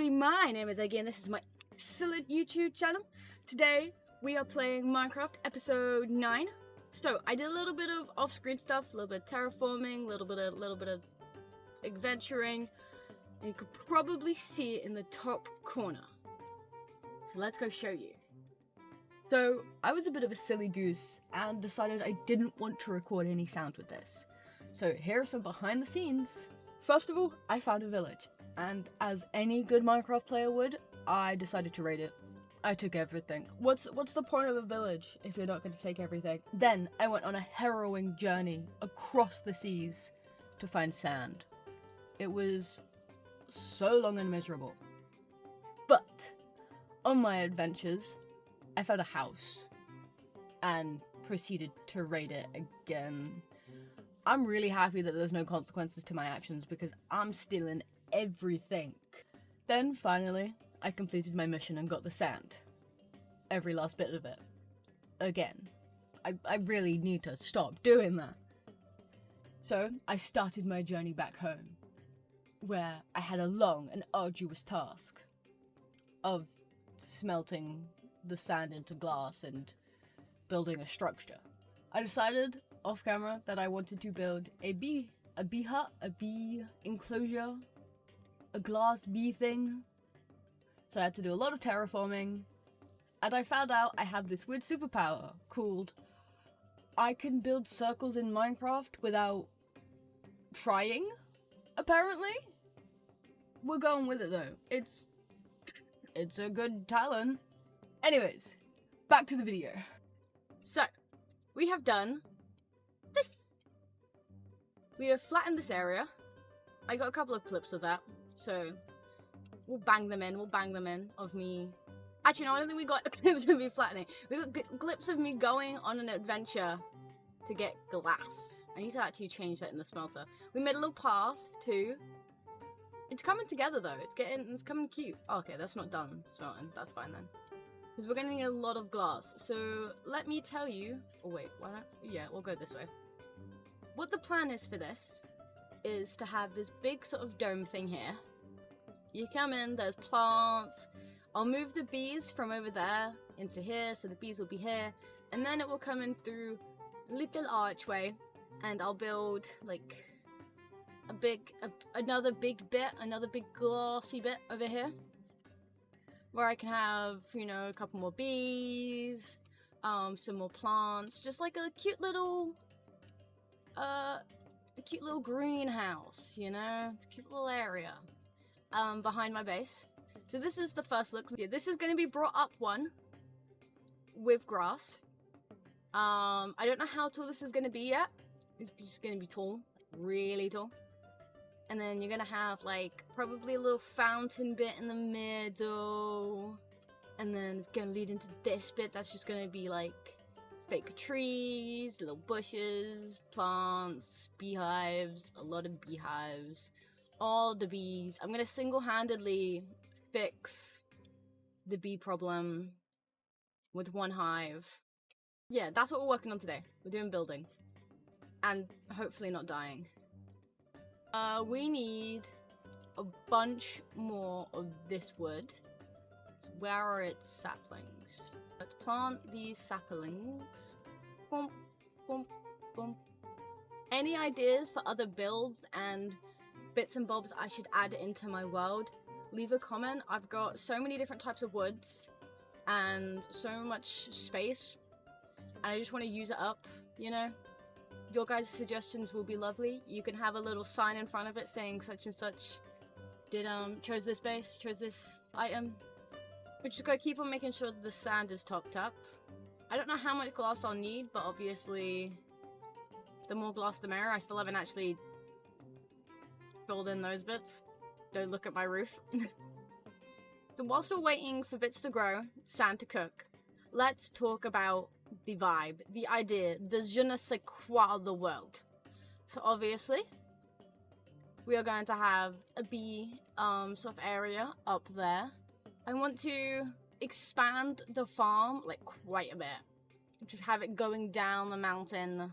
everybody, my name is Eggy and this is my excellent YouTube channel. Today we are playing Minecraft episode 9. So I did a little bit of off-screen stuff, a little bit of terraforming, a little bit of adventuring, and you could probably see it in the top corner. So let's go show you. So I was a bit of a silly goose and decided I didn't want to record any sound with this. So here's some behind the scenes. First of all, I found a village. And as any good Minecraft player would, I decided to raid it. I took everything. What's the point of a village if you're not going to take everything? Then I went on a harrowing journey across the seas to find sand. It was so long and miserable. But on my adventures, I found a house and proceeded to raid it again. I'm really happy that there's no consequences to my actions because I'm stealing everything. Then finally, I completed my mission and got the sand. Every last bit of it. Again. I really need to stop doing that. So I started my journey back home, where I had a long and arduous task of smelting the sand into glass and building a structure. I decided off camera that I wanted to build a bee hut, a bee enclosure, a glass bee thing. So I had to do a lot of terraforming, and I found out I have this weird superpower called I can build circles in Minecraft without trying, apparently. We're going with it though. It's a good talent. Anyways, back to the video. So, we have done this. We have flattened this area. I got a couple of clips of that. So, we'll bang them in of me. Actually, no, I don't think we got clips of me flattening. We got clips of me going on an adventure to get glass. I need to actually change that in the smelter. We made a little path too. It's coming together though. It's coming cute. Oh, okay, that's not done smelting. That's fine then. Because we're gonna need a lot of glass. So let me tell you. Oh wait, why not? Yeah, we'll go this way. What the plan is for this is to have this big sort of dome thing here. You come in, there's plants. I'll move the bees from over there into here, so the bees will be here. And then it will come in through a little archway, and I'll build like another big glassy bit over here. Where I can have, you know, a couple more bees, some more plants, just like a cute little greenhouse, you know, it's a cute little area behind my base. So this is the first look. Yeah, this is going to be brought up one with grass. I don't know how tall this is going to be yet. It's just going to be tall, really tall. And then you're going to have like probably a little fountain bit in the middle. And then it's going to lead into this bit that's just going to be like fake trees, little bushes, plants, beehives, a lot of beehives, all the bees. I'm gonna single-handedly fix the bee problem with one hive. Yeah, that's what we're working on today. We're doing building. And hopefully not dying. We need a bunch more of this wood. Where are its saplings? Let's plant these saplings. Boom, boom, boom. Any ideas for other builds and bits and bobs I should add into my world? Leave a comment. I've got so many different types of woods and so much space, and I just want to use it up, you know? Your guys' suggestions will be lovely. You can have a little sign in front of it saying such and such chose this base, chose this item. We just gotta keep on making sure that the sand is topped up. I don't know how much glass I'll need, but obviously the more glass the merrier. I still haven't actually filled in those bits. Don't look at my roof. So whilst we're waiting for bits to grow, sand to cook, let's talk about the vibe, the idea, the je ne sais quoi of the world. So obviously, we are going to have a bee sort of area up there. I want to expand the farm like quite a bit. Just have it going down the mountain.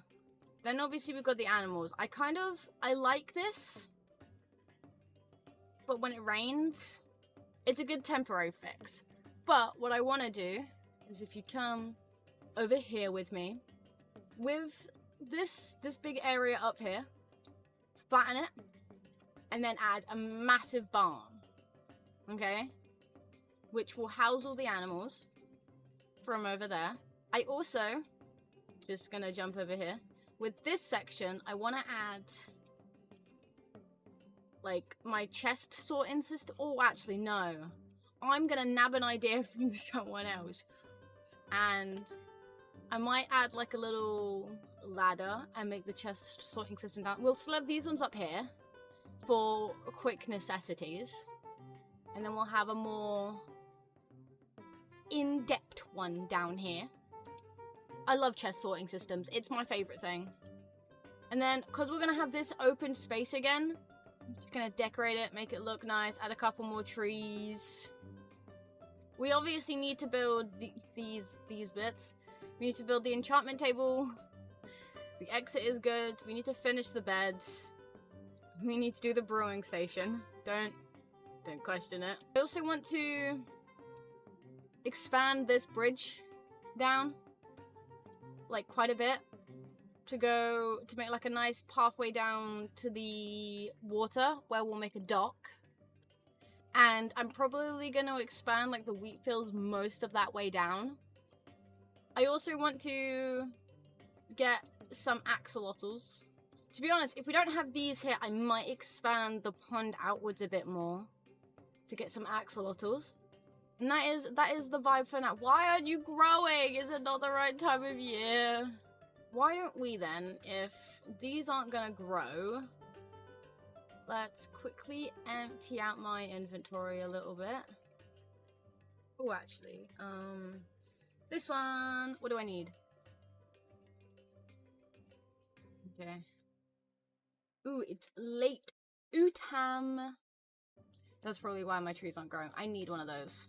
Then obviously we've got the animals. I like this. But when it rains, It's a good temporary fix. But what I want to do is if you come over here with me, with this big area up here, flatten it, and then add a massive barn, okay? Which will house all the animals from over there. I also, just gonna jump over here, with this section, I want to add like my chest sorting system. Oh, actually, no. I'm gonna nab an idea from someone else. And I might add like a little ladder and make the chest sorting system down. We'll slab these ones up here for quick necessities. And then we'll have a more in-depth one down here. I love chest sorting systems. It's my favorite thing. And then, because we're going to have this open space again, I'm just going to decorate it, make it look nice, add a couple more trees. We obviously need to build these bits. We need to build the enchantment table. The exit is good. We need to finish the beds. We need to do the brewing station. Don't question it. I also want to expand this bridge down, like quite a bit, to make like a nice pathway down to the water where we'll make a dock. And I'm probably going to expand like the wheat fields most of that way down. I also want to get some axolotls. To be honest, if we don't have these here, I might expand the pond outwards a bit more to get some axolotls. And that is the vibe for now. Why aren't you growing? Is it not the right time of year? Why don't we then, if these aren't gonna grow, let's quickly empty out my inventory a little bit. Oh, actually, this one, what do I need? Okay. Ooh, it's late autumn. That's probably why my trees aren't growing. I need one of those.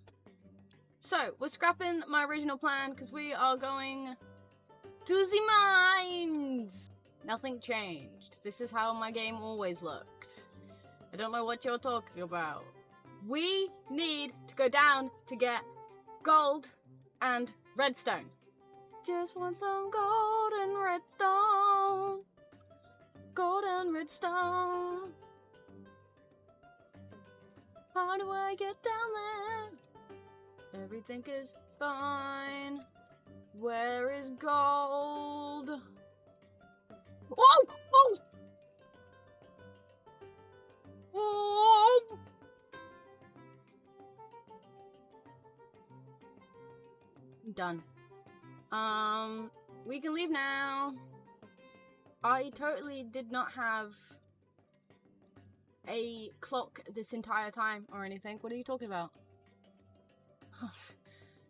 So, we're scrapping my original plan because we are going to the mines! Nothing changed. This is how my game always looked. I don't know what you're talking about. We need to go down to get gold and redstone. Just want some gold and redstone. Gold and redstone. How do I get down there? Everything is fine. Where is gold? Oh! Oh! Oh! Done. We can leave now. I totally did not have a clock this entire time or anything. What are you talking about?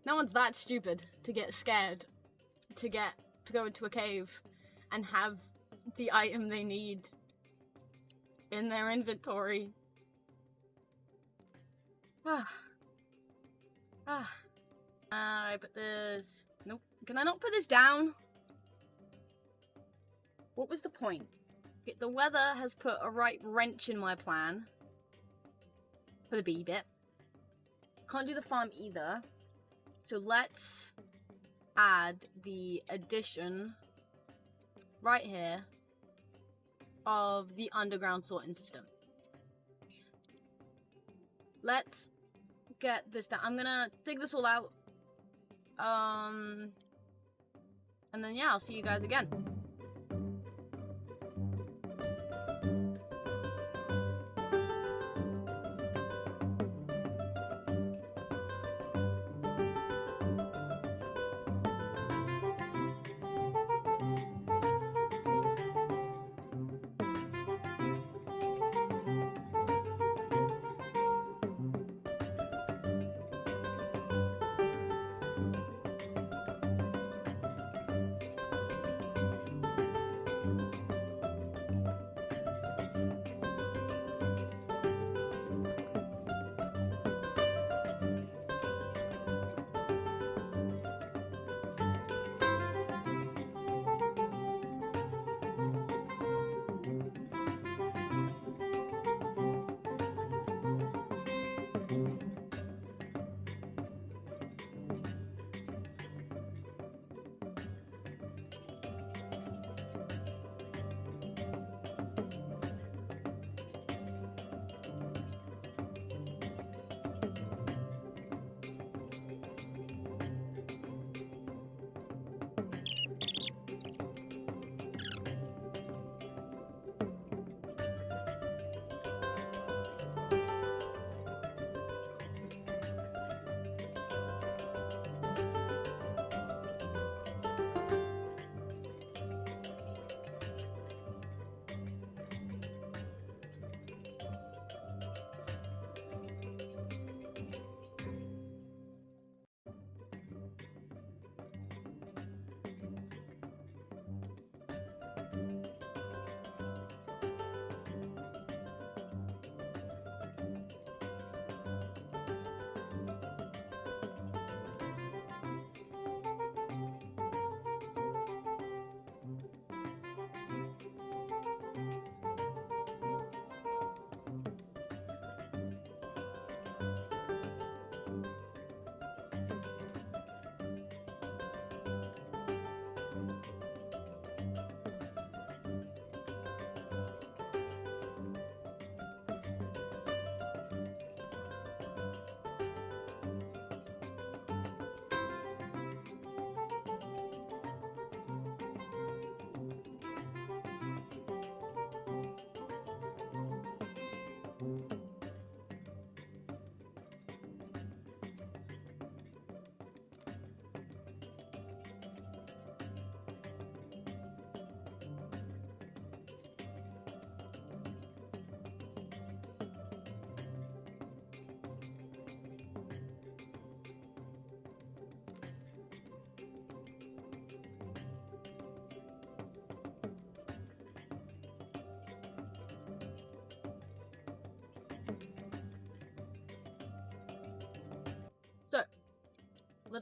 No one's that stupid to get scared to go into a cave and have the item they need in their inventory. I put this. Nope. Can I not put this down? What was the point? The weather has put a right wrench in my plan for the bee bit. Can't do the farm either. So let's add the addition right here of the underground sorting system. Let's get this down. I'm gonna dig this all out. And then yeah, I'll see you guys again.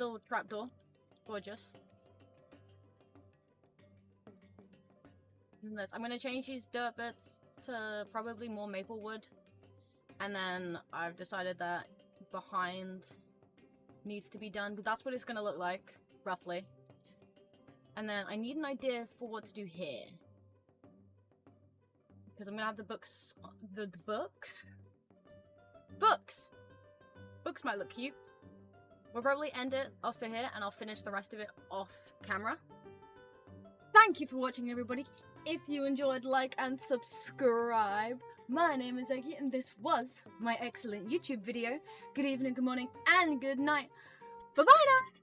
little trapdoor. Gorgeous. I'm going to change these dirt bits to probably more maple wood. And then I've decided that behind needs to be done. But that's what it's going to look like, roughly. And then I need an idea for what to do here. Because I'm going to have the books... The books? Books! Books might look cute. We'll probably end it off for here, and I'll finish the rest of it off camera. Thank you for watching, everybody. If you enjoyed, like and subscribe. My name is Eggy, and this was my excellent YouTube video. Good evening, good morning, and good night. Bye-bye now!